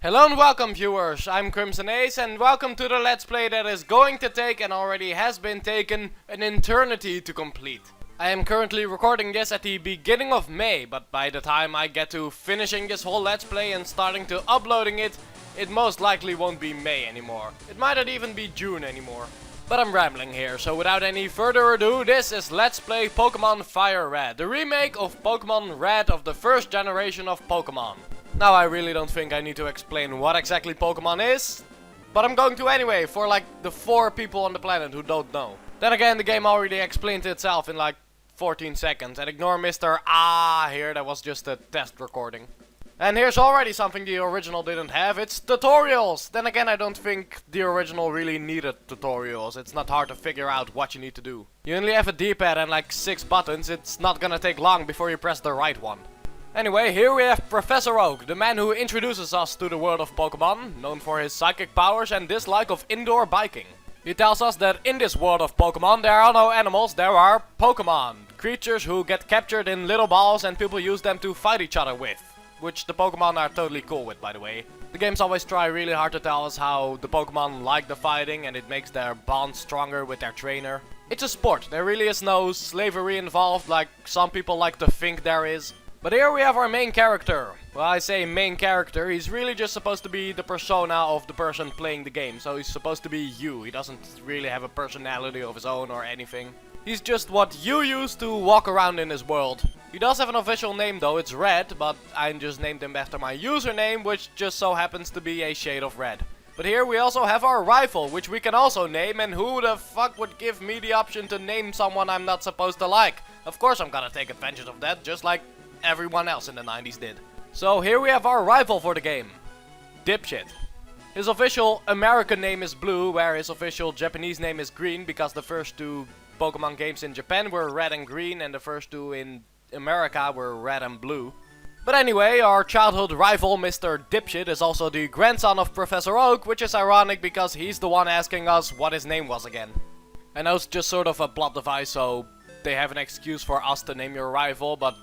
Hello and welcome viewers, I'm CrimsonAce and welcome to the Let's Play that is going to take and already has been taken an eternity to complete. I am currently recording this at the beginning of May, but by the time I get to finishing this whole Let's Play and starting to uploading it, it most likely won't be May anymore. It might not even be June anymore. But I'm rambling here, so without any further ado, this is Let's Play Pokémon FireRed, the remake of Pokémon Red of the first generation of Pokémon. Now I really don't think I need to explain what exactly Pokémon is, but I'm going to anyway, for like the 4 people on the planet who don't know. Then again, the game already explained itself in like 14 seconds, and ignore Mr. Ah here, that was just a test recording. And here's already something the original didn't have, it's tutorials! Then again, I don't think the original really needed tutorials, it's not hard to figure out what you need to do. You only have a D-pad and like 6 buttons, it's not gonna take long before you press the right one. Anyway, here we have Professor Oak, the man who introduces us to the world of Pokémon, known for his psychic powers and dislike of indoor biking. He tells us that in this world of Pokémon there are no animals, there are Pokémon. Creatures who get captured in little balls and people use them to fight each other with. Which the Pokémon are totally cool with, by the way. The games always try really hard to tell us how the Pokémon like the fighting and it makes their bond stronger with their trainer. It's a sport, there really is no slavery involved like some people like to think there is. But here we have our main character. Well, I say main character, he's really just supposed to be the persona of the person playing the game. So he's supposed to be you, he doesn't really have a personality of his own or anything. He's just what you use to walk around in this world. He does have an official name though, it's Red, but I just named him after my username, which just so happens to be a shade of red. But here we also have our rival, which we can also name, and who the fuck would give me the option to name someone I'm not supposed to like? Of course I'm gonna take advantage of that, just like everyone else in the 90s did. So here we have our rival for the game. Dipshit. His official American name is Blue, where his official Japanese name is Green, because the first 2 Pokemon games in Japan were Red and Green, and the first 2 in America were Red and Blue. But anyway, our childhood rival Mr. Dipshit is also the grandson of Professor Oak, which is ironic because he's the one asking us what his name was again. I know it's just sort of a plot device, so they have an excuse for us to name your rival, but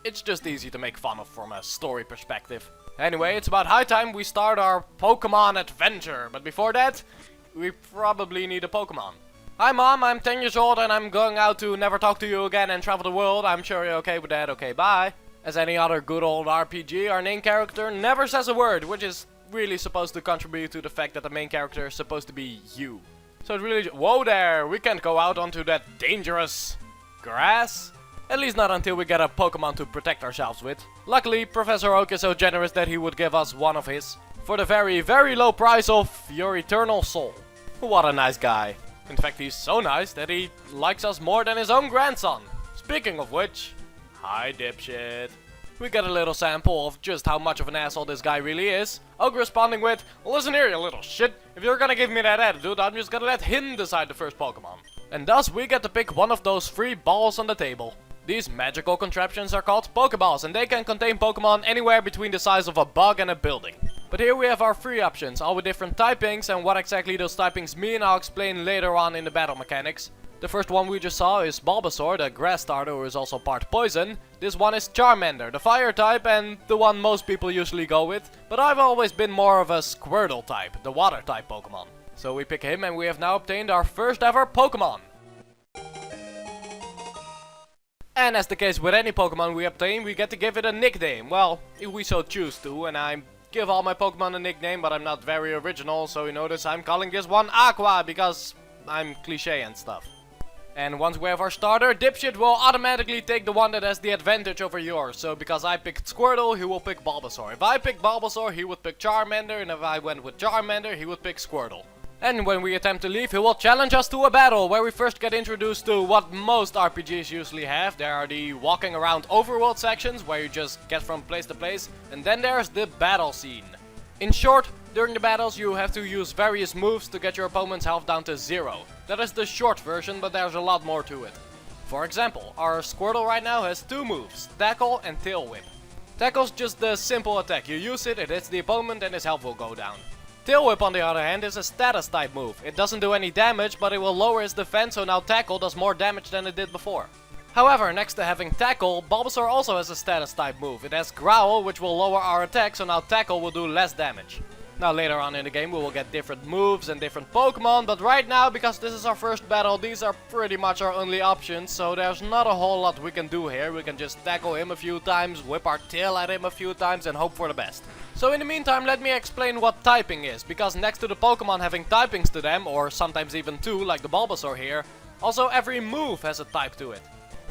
it's just easy to make fun of from a story perspective. Anyway, it's about high time we start our Pokemon adventure, but before that, we probably need a Pokemon. Hi Mom, I'm 10 years old and I'm going out to never talk to you again and travel the world. I'm sure you're okay with that, okay, bye. As any other good old RPG, our main character never says a word, which is really supposed to contribute to the fact that the main character is supposed to be you. So it's really whoa there, we can't go out onto that dangerous grass. At least not until we get a Pokemon to protect ourselves with. Luckily, Professor Oak is so generous that he would give us one of his. For the very, very low price of your eternal soul. What a nice guy. In fact, he's so nice that he likes us more than his own grandson. Speaking of which, hi dipshit. We get a little sample of just how much of an asshole this guy really is. Oak responding with, listen here you little shit, if you're gonna give me that attitude, I'm just gonna let him decide the first Pokemon. And thus we get to pick one of those 3 balls on the table. These magical contraptions are called Pokeballs and they can contain Pokemon anywhere between the size of a bug and a building. But here we have our 3 options, all with different typings, and what exactly those typings mean I'll explain later on in the battle mechanics. The first one we just saw is Bulbasaur, the grass starter who is also part poison. This one is Charmander, the fire type, and the one most people usually go with. But I've always been more of a Squirtle type, the water type Pokemon. So we pick him and we have now obtained our first ever Pokemon. And as the case with any Pokemon we obtain, we get to give it a nickname. Well, if we so choose to, and I give all my Pokemon a nickname, but I'm not very original, so you notice I'm calling this one Aqua, because I'm cliché and stuff. And once we have our starter, Dipshit will automatically take the one that has the advantage over yours. So because I picked Squirtle, he will pick Bulbasaur. If I picked Bulbasaur, he would pick Charmander, and if I went with Charmander, he would pick Squirtle. And when we attempt to leave, he will challenge us to a battle, where we first get introduced to what most RPGs usually have. There are the walking around overworld sections, where you just get from place to place, and then there's the battle scene. In short, during the battles you have to use various moves to get your opponent's health down to 0. That is the short version, but there's a lot more to it. For example, our Squirtle right now has 2 moves, Tackle and Tail Whip. Tackle's just the simple attack, you use it, it hits the opponent and his health will go down. Tail Whip on the other hand is a status type move. It doesn't do any damage, but it will lower his defense, so now Tackle does more damage than it did before. However, next to having Tackle, Bulbasaur also has a status type move. It has Growl, which will lower our attack, so now Tackle will do less damage. Now later on in the game we will get different moves and different Pokemon, but right now, because this is our first battle, these are pretty much our only options, so there's not a whole lot we can do here. We can just tackle him a few times, whip our tail at him a few times and hope for the best. So in the meantime, let me explain what typing is, because next to the Pokemon having typings to them, or sometimes even two, like the Bulbasaur here, also every move has a type to it.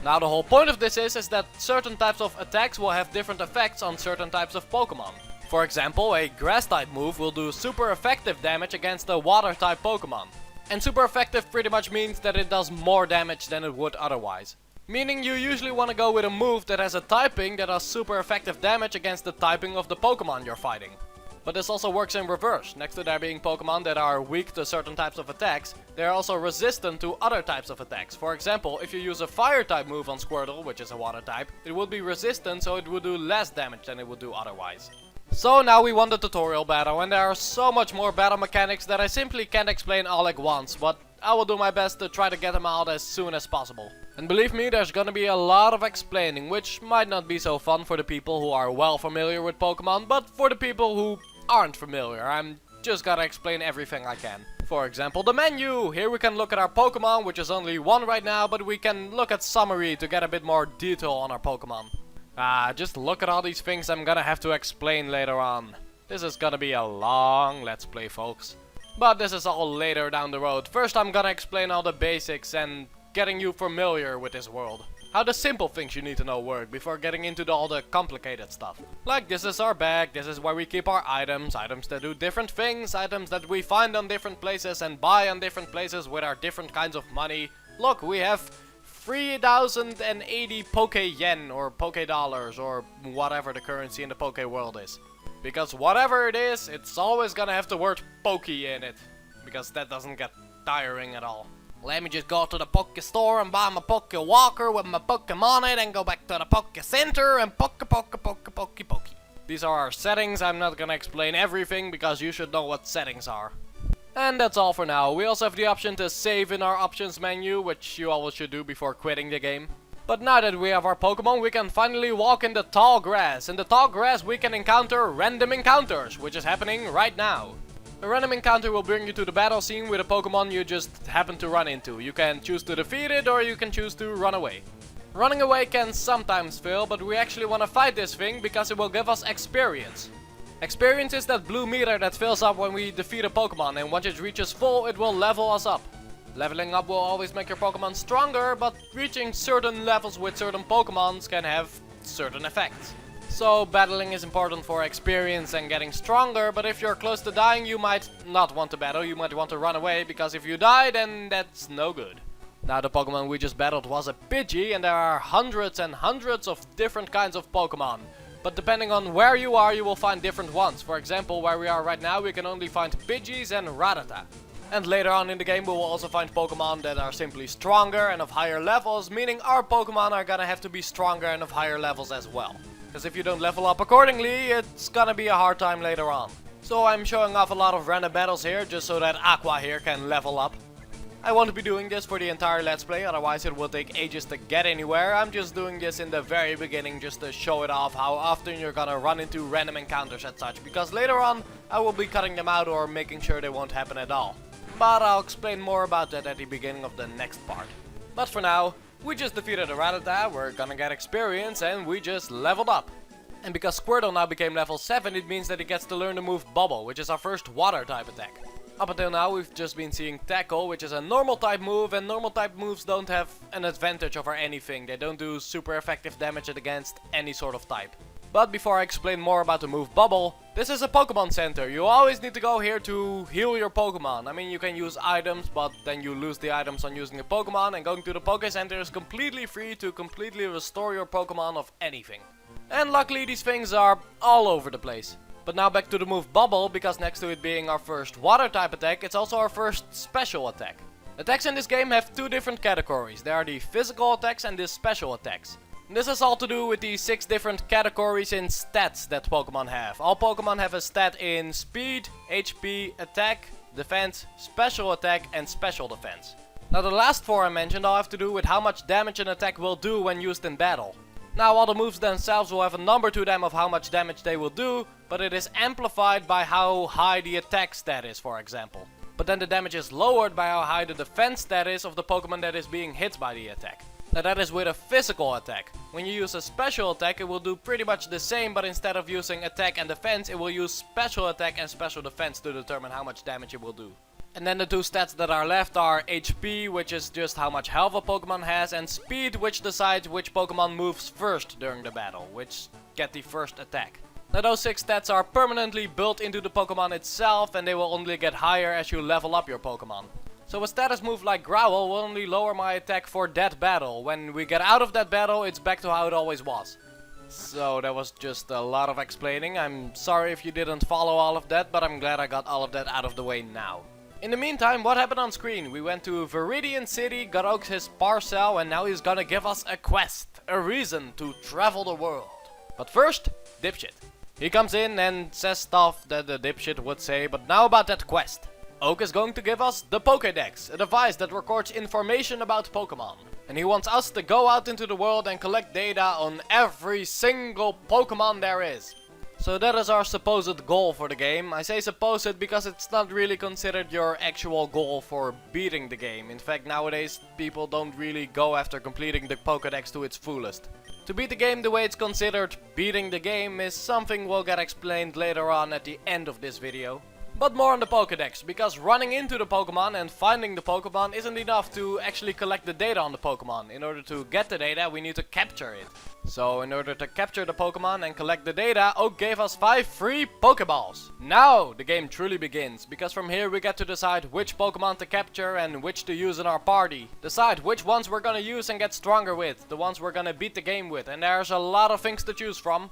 Now the whole point of this is that certain types of attacks will have different effects on certain types of Pokemon. For example, a grass type move will do super effective damage against a water type Pokemon. And super effective pretty much means that it does more damage than it would otherwise. Meaning you usually want to go with a move that has a typing that does super effective damage against the typing of the Pokemon you're fighting. But this also works in reverse. Next to there being Pokemon that are weak to certain types of attacks, they are also resistant to other types of attacks. For example, if you use a fire type move on Squirtle, which is a water type, it would be resistant, so it would do less damage than it would do otherwise. So now we want the tutorial battle, and there are so much more battle mechanics that I simply can't explain all at once, but I will do my best to try to get them out as soon as possible. And believe me, there's gonna be a lot of explaining, which might not be so fun for the people who are well familiar with Pokemon, but for the people who aren't familiar, I'm just gonna explain everything I can. For example, the menu! Here we can look at our Pokemon, which is only one right now, but we can look at summary to get a bit more detail on our Pokemon. Just look at all these things I'm gonna have to explain later on. This is gonna be a long let's play, folks. But this is all later down the road. First I'm gonna explain all the basics and getting you familiar with this world. How the simple things you need to know work before getting into all the complicated stuff. Like this is our bag, this is where we keep our items, items that do different things, items that we find on different places and buy on different places with our different kinds of money. Look, we have 3,080 Poke Yen or Poke Dollars or whatever the currency in the Poke world is. Because whatever it is, it's always gonna have the word Poke in it. Because that doesn't get tiring at all. Let me just go to the Poke Store and buy my Poke Walker with my Pokemon in it and go back to the Poke Center and Poke. These are our settings. I'm not gonna explain everything because you should know what settings are. And that's all for now. We also have the option to save in our options menu, which you always should do before quitting the game. But now that we have our Pokemon, we can finally walk in the tall grass. In the tall grass we can encounter random encounters, which is happening right now. A random encounter will bring you to the battle scene with a Pokemon you just happen to run into. You can choose to defeat it or you can choose to run away. Running away can sometimes fail, but we actually want to fight this thing because it will give us experience. Experience is that blue meter that fills up when we defeat a Pokemon, and once it reaches full it will level us up. Leveling up will always make your Pokemon stronger, but reaching certain levels with certain Pokemons can have certain effects. So battling is important for experience and getting stronger, but if you're close to dying you might not want to battle, you might want to run away, because if you die then that's no good. Now the Pokemon we just battled was a Pidgey, and there are hundreds and hundreds of different kinds of Pokemon. But depending on where you are you will find different ones. For example, where we are right now we can only find Pidgeys and Rattata. And later on in the game we will also find Pokemon that are simply stronger and of higher levels, meaning our Pokemon are gonna have to be stronger and of higher levels as well. Because if you don't level up accordingly, it's gonna be a hard time later on. So I'm showing off a lot of random battles here, just so that Aqua here can level up. I won't be doing this for the entire Let's Play, otherwise it will take ages to get anywhere. I'm just doing this in the very beginning just to show it off how often you're gonna run into random encounters and such. Because later on, I will be cutting them out or making sure they won't happen at all. But I'll explain more about that at the beginning of the next part. But for now, we just defeated a Rattata, we're gonna get experience, and we just leveled up. And because Squirtle now became level 7, it means that he gets to learn the move Bubble, which is our first water type attack. Up until now we've just been seeing Tackle, which is a normal type move, and normal type moves don't have an advantage over anything. They don't do super effective damage against any sort of type. But before I explain more about the move Bubble, this is a Pokemon Center. You always need to go here to heal your Pokemon. I mean, you can use items, but then you lose the items on using the Pokemon, and going to the Poké Center is completely free to completely restore your Pokemon of anything. And luckily these things are all over the place. But now back to the move Bubble, because next to it being our first water type attack, it's also our first special attack. Attacks in this game have two different categories. There are the physical attacks and the special attacks. This has all to do with the 6 different categories in stats that Pokemon have. All Pokemon have a stat in speed, HP, attack, defense, special attack and special defense. Now the last 4 I mentioned all have to do with how much damage an attack will do when used in battle. Now all the moves themselves will have a number to them of how much damage they will do, but it is amplified by how high the attack stat is, for example. But then the damage is lowered by how high the defense stat is of the Pokemon that is being hit by the attack. Now that is with a physical attack. When you use a special attack it will do pretty much the same, but instead of using attack and defense it will use special attack and special defense to determine how much damage it will do. And then the 2 stats that are left are HP, which is just how much health a Pokemon has, and speed, which decides which Pokemon moves first during the battle, which get the first attack. Now those 6 stats are permanently built into the Pokemon itself, and they will only get higher as you level up your Pokemon. So a status move like Growl will only lower my attack for that battle. When we get out of that battle, it's back to how it always was. So that was just a lot of explaining. I'm sorry if you didn't follow all of that, but I'm glad I got all of that out of the way now. In the meantime, what happened on screen? We went to Viridian City, got Oaks his Parcel, and now he's gonna give us a quest. A reason to travel the world. But first, Dipshit. He comes in and says stuff that the Dipshit would say, but now about that quest. Oak is going to give us the Pokédex, a device that records information about Pokemon. And he wants us to go out into the world and collect data on every single Pokemon there is. So that is our supposed goal for the game. I say supposed because it's not really considered your actual goal for beating the game. In fact, nowadays people don't really go after completing the Pokédex to its fullest. To beat the game the way it's considered beating the game is something we'll get explained later on at the end of this video. But more on the Pokédex, because running into the Pokemon and finding the Pokemon isn't enough to actually collect the data on the Pokemon. In order to get the data, we need to capture it. So in order to capture the Pokemon and collect the data, Oak gave us 5 free Pokeballs. Now the game truly begins, because from here we get to decide which Pokemon to capture and which to use in our party. Decide which ones we're gonna use and get stronger with, the ones we're gonna beat the game with, and there's a lot of things to choose from.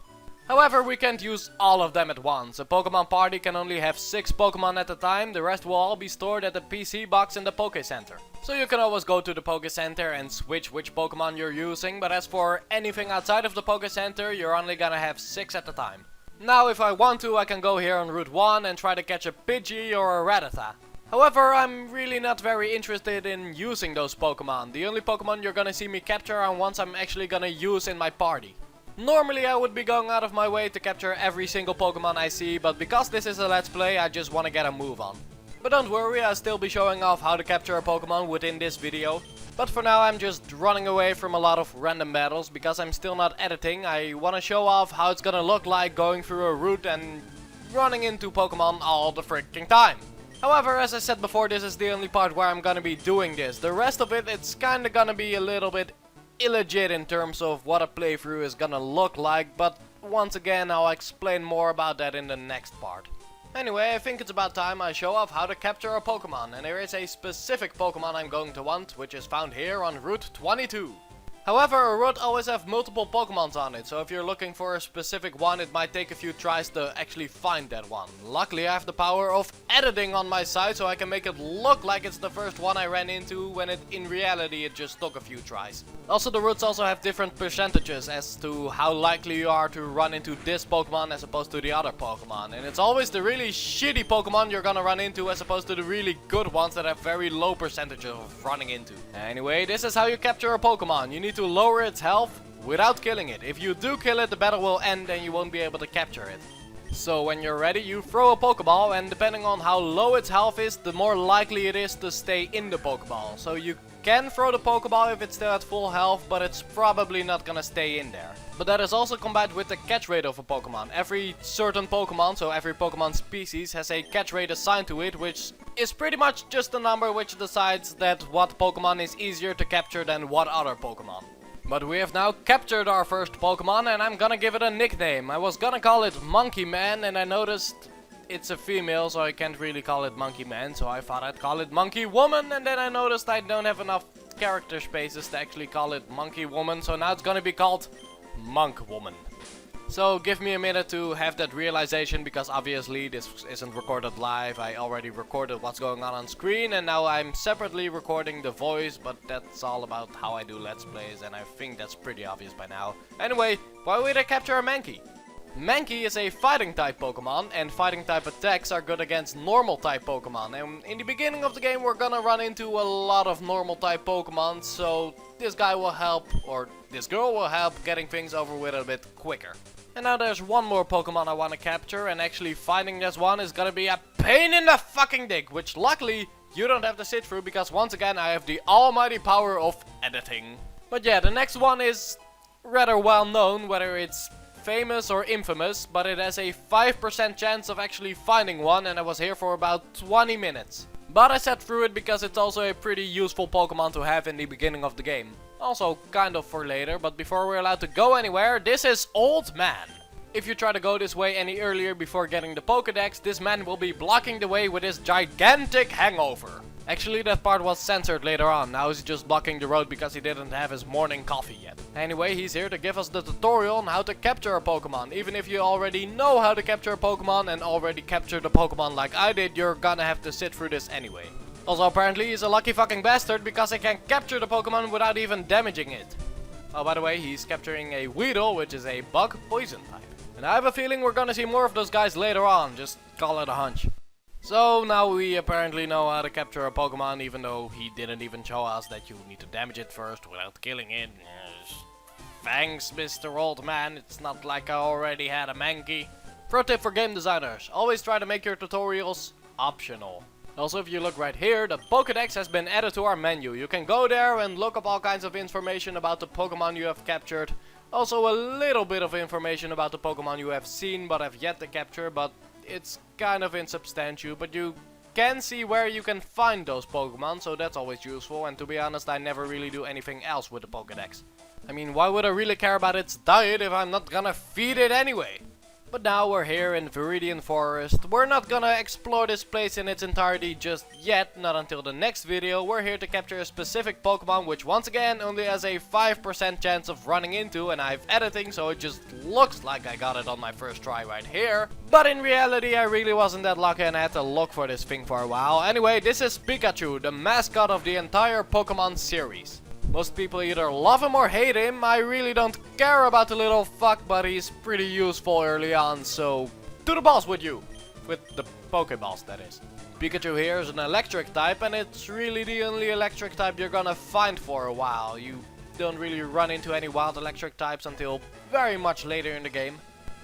However, we can't use all of them at once. A Pokemon party can only have 6 Pokemon at a time, the rest will all be stored at the PC box in the Poké Center. So you can always go to the Poké Center and switch which Pokemon you're using, but as for anything outside of the Poké Center, you're only gonna have 6 at a time. Now if I want to, I can go here on Route 1 and try to catch a Pidgey or a Rattata. However, I'm really not very interested in using those Pokemon. The only Pokemon you're gonna see me capture are ones I'm actually gonna use in my party. Normally I would be going out of my way to capture every single Pokemon I see, but because this is a Let's Play, I just want to get a move on. But don't worry, I'll still be showing off how to capture a Pokemon within this video. But for now I'm just running away from a lot of random battles, because I'm still not editing. I want to show off how it's gonna look like going through a route and running into Pokemon all the freaking time. However, as I said before, this is the only part where I'm gonna be doing this. The rest of it, it's kinda gonna be a little bit illegit in terms of what a playthrough is gonna look like, but once again I'll explain more about that in the next part. Anyway, I think it's about time I show off how to capture a Pokemon, and there is a specific Pokemon I'm going to want, which is found here on Route 22. However, a route always have multiple Pokemons on it, so if you're looking for a specific one, it might take a few tries to actually find that one. Luckily, I have the power of editing on my side, so I can make it look like it's the first one I ran into, when in reality it just took a few tries. Also, the routes also have different percentages as to how likely you are to run into this Pokemon as opposed to the other Pokemon. And it's always the really shitty Pokemon you're gonna run into as opposed to the really good ones that have very low percentages of running into. Anyway, this is how you capture a Pokemon. You need to lower its health without killing it. If you do kill it, the battle will end and you won't be able to capture it. So when you're ready, you throw a Pokeball, and depending on how low its health is, the more likely it is to stay in the Pokeball. So you can throw the Pokeball if it's still at full health, but it's probably not gonna stay in there. But that is also combined with the catch rate of a Pokemon. Every certain Pokemon, so every Pokemon species, has a catch rate assigned to it, which is pretty much just a number which decides that what Pokemon is easier to capture than what other Pokemon. But we have now captured our first Pokemon, and I'm gonna give it a nickname. I was gonna call it Monkey Man, and I noticed it's a female, so I can't really call it Monkey Man, so I thought I'd call it Monkey Woman, and then I noticed I don't have enough character spaces to actually call it Monkey Woman, so now it's gonna be called Monk Woman. So give me a minute to have that realization, because obviously this isn't recorded live. I already recorded what's going on screen, and now I'm separately recording the voice, but that's all about how I do Let's Plays, and I think that's pretty obvious by now. Anyway, why would I capture a Mankey? Mankey is a fighting type Pokemon, and fighting type attacks are good against normal type Pokemon. And in the beginning of the game we're gonna run into a lot of normal type Pokemon, so this guy will help, or this girl will help getting things over with a bit quicker. And now there's one more Pokemon I want to capture, and actually finding this one is gonna be a pain in the fucking dick, which luckily you don't have to sit through because once again I have the almighty power of editing. But yeah, the next one is rather well known, whether it's famous or infamous, but it has a 5% chance of actually finding one, and I was here for about 20 minutes. But I sat through it because it's also a pretty useful Pokemon to have in the beginning of the game. Also kind of for later, but before we're allowed to go anywhere, this is Old Man. If you try to go this way any earlier before getting the Pokédex, this man will be blocking the way with his gigantic hangover. Actually, that part was censored later on. Now he's just blocking the road because he didn't have his morning coffee yet. Anyway, he's here to give us the tutorial on how to capture a Pokemon. Even if you already know how to capture a Pokemon and already captured a Pokemon like I did, you're gonna have to sit through this anyway. Also, apparently he's a lucky fucking bastard because he can capture the Pokemon without even damaging it. Oh, by the way, he's capturing a Weedle, which is a bug poison type. And I have a feeling we're gonna see more of those guys later on, just call it a hunch. So now we apparently know how to capture a Pokemon, even though he didn't even show us that you need to damage it first without killing it. Yes. Thanks, Mr. Old Man, it's not like I already had a Mankey. Pro tip for game designers, always try to make your tutorials optional. Also, if you look right here, the Pokédex has been added to our menu. You can go there and look up all kinds of information about the Pokemon you have captured. Also a little bit of information about the Pokemon you have seen but have yet to capture, but it's kind of insubstantial. But you can see where you can find those Pokemon, so that's always useful. And to be honest, I never really do anything else with the Pokédex. I mean, why would I really care about its diet if I'm not gonna feed it anyway? But now we're here in Viridian Forest. We're not gonna explore this place in its entirety just yet, not until the next video. We're here to capture a specific Pokemon, which once again only has a 5% chance of running into, and I've editing, so it just looks like I got it on my first try right here. But in reality, I really wasn't that lucky and I had to look for this thing for a while. Anyway, this is Pikachu, the mascot of the entire Pokemon series. Most people either love him or hate him. I really don't care about the little fuck, but he's pretty useful early on, so to the balls with you. With the Pokeballs, that is. Pikachu here is an electric type, and it's really the only electric type you're gonna find for a while. You don't really run into any wild electric types until very much later in the game.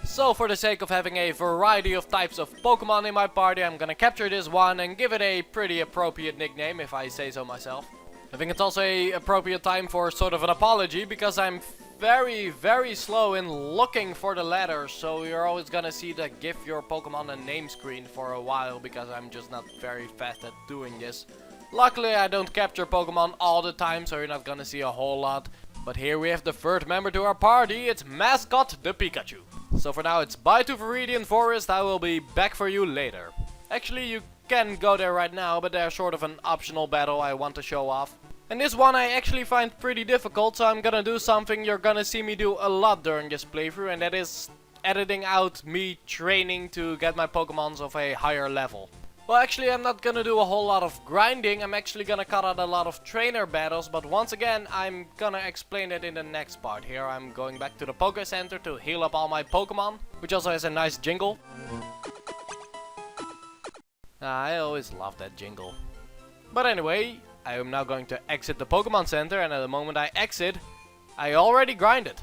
So for the sake of having a variety of types of Pokemon in my party, I'm gonna capture this one and give it a pretty appropriate nickname, if I say so myself. I think it's also a appropriate time for sort of an apology, because I'm very slow in looking for the letters, so you're always gonna see the give your Pokemon a name screen for a while, because I'm just not very fast at doing this. Luckily I don't capture Pokemon all the time, so you're not gonna see a whole lot. But here we have the third member to our party, it's Mascot the Pikachu. So for now it's bye to Viridian Forest, I will be back for you later. Actually, you can go there right now, but there's sort of an optional battle I want to show off. And this one I actually find pretty difficult, so I'm gonna do something you're gonna see me do a lot during this playthrough, and that is editing out me training to get my Pokemons of a higher level. Well, actually I'm not gonna do a whole lot of grinding, I'm actually gonna cut out a lot of trainer battles, but once again I'm gonna explain it in the next part. Here I'm going back to the Poké Center to heal up all my Pokemon, which also has a nice jingle. I always love that jingle. But anyway, I am now going to exit the Pokemon Center, and at the moment I exit, I already grinded.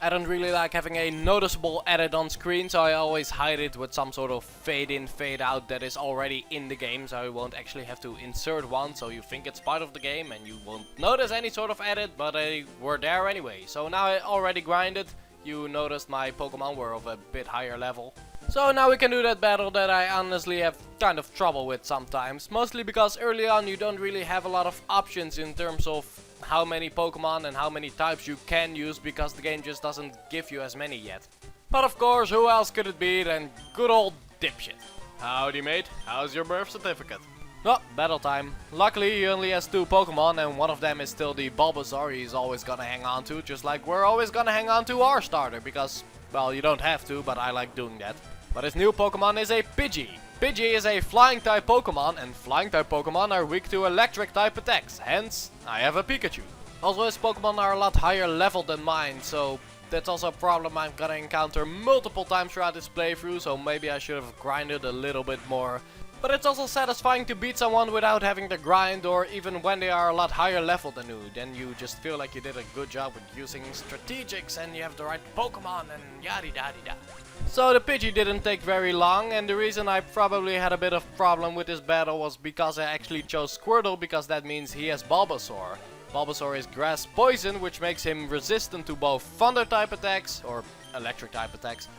I don't really like having a noticeable edit on screen, so I always hide it with some sort of fade in, fade out that is already in the game, so I won't actually have to insert one, so you think it's part of the game and you won't notice any sort of edit, but they were there anyway. So now I already grinded, you noticed my Pokemon were of a bit higher level. So now we can do that battle that I honestly have kind of trouble with sometimes. Mostly because early on you don't really have a lot of options in terms of how many Pokemon and how many types you can use, because the game just doesn't give you as many yet. But of course, who else could it be than good old Dipshit. Howdy mate, how's your birth certificate? Oh, battle time. Luckily he only has 2 Pokemon, and one of them is still the Bulbasaur he's always gonna hang on to, just like we're always gonna hang on to our starter, because, well, you don't have to, but I like doing that. But his new Pokemon is a Pidgey. Pidgey is a flying type Pokemon, and flying type Pokemon are weak to electric type attacks, hence I have a Pikachu. Also his Pokemon are a lot higher level than mine, so That's also a problem I'm gonna encounter multiple times throughout this playthrough, so maybe I should have grinded a little bit more. But it's also satisfying to beat someone without having to grind, or even when they are a lot higher level than you. Then you just feel like you did a good job with using strategics and you have the right Pokemon and yada yada yada. So the Pidgey didn't take very long, and the reason I probably had a bit of problem with this battle was because I actually chose Squirtle, because that means he has Bulbasaur. Bulbasaur is grass poison, which makes him resistant to both thunder type attacks, or electric type attacks,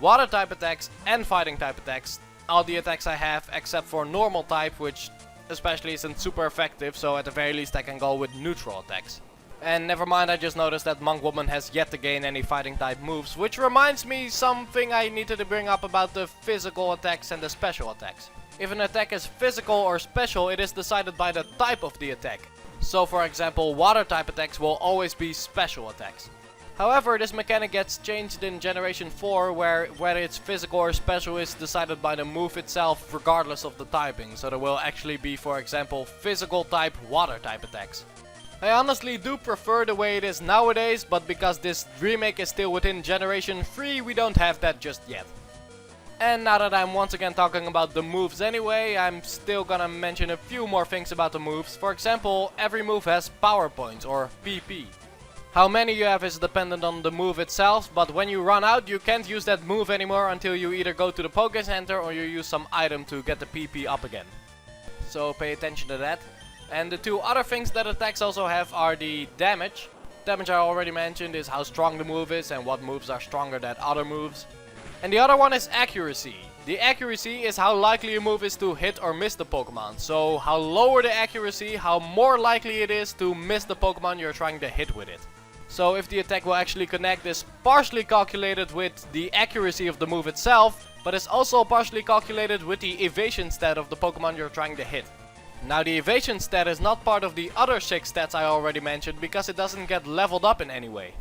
water type attacks and fighting type attacks. All the attacks I have except for normal type, which especially isn't super effective, so at the very least I can go with neutral attacks. And never mind, I just noticed that Monk Woman has yet to gain any fighting type moves, which reminds me something I needed to bring up about the physical attacks and the special attacks. If an attack is physical or special, it is decided by the type of the attack. So for example, water type attacks will always be special attacks. However, this mechanic gets changed in Generation 4, where whether it's physical or special is decided by the move itself regardless of the typing. So there will actually be, for example, physical type water type attacks. I honestly do prefer the way it is nowadays, but because this remake is still within Generation 3, we don't have that just yet. And now that I'm once again talking about the moves anyway, I'm still gonna mention a few more things about the moves. For example, every move has power points, or PP. How many you have is dependent on the move itself, but when you run out you can't use that move anymore until you either go to the Poké Center or you use some item to get the PP up again. So pay attention to that. And the two other things that attacks also have are the damage. Damage I already mentioned is how strong the move is and what moves are stronger than other moves. And the other one is accuracy. The accuracy is how likely a move is to hit or miss the Pokemon. So how lower the accuracy, how more likely it is to miss the Pokemon you're trying to hit with it. So if the attack will actually connect is partially calculated with the accuracy of the move itself, but it's also partially calculated with the evasion stat of the Pokemon you're trying to hit. Now the evasion stat is not part of the other 6 stats I already mentioned because it doesn't get leveled up in any way.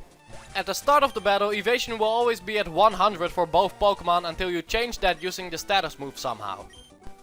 At the start of the battle, evasion will always be at 100 for both Pokemon until you change that using the status move somehow.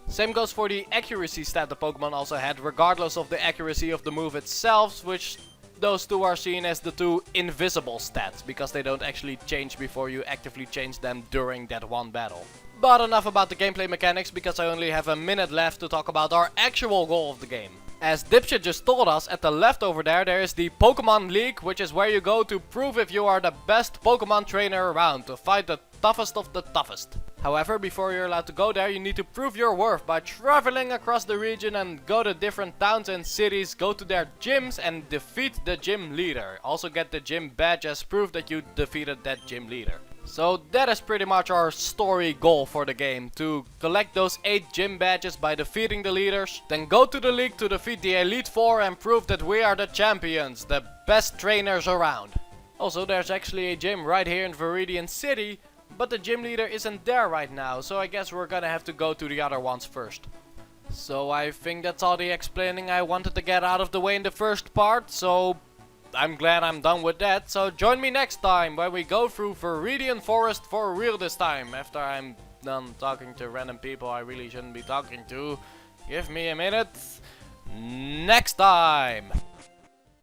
Same goes for the accuracy stat the Pokemon also had, regardless of the accuracy of the move itself, which those two are seen as the two invisible stats, because they don't actually change before you actively change them during that one battle. But enough about the gameplay mechanics, because I only have a minute left to talk about our actual goal of the game. As Dipshit just told us, at the left over there is the Pokemon League, which is where you go to prove if you are the best Pokemon trainer around, to fight the toughest of the toughest. However, before you're allowed to go there, you need to prove your worth by traveling across the region and go to different towns and cities, go to their gyms and defeat the gym leader. Also get the gym badge as proof that you defeated that gym leader. So that is pretty much our story goal for the game, to collect those 8 gym badges by defeating the leaders, then go to the league to defeat the Elite Four and prove that we are the champions, the best trainers around. Also, there's actually a gym right here in Viridian City, but the gym leader isn't there right now, so I guess we're gonna have to go to the other ones first. So I think that's all the explaining I wanted to get out of the way in the first part, so I'm glad I'm done with that. So join me next time when we go through Viridian Forest for real this time, after I'm done talking to random people I really shouldn't be talking to. Give me a minute. Next time!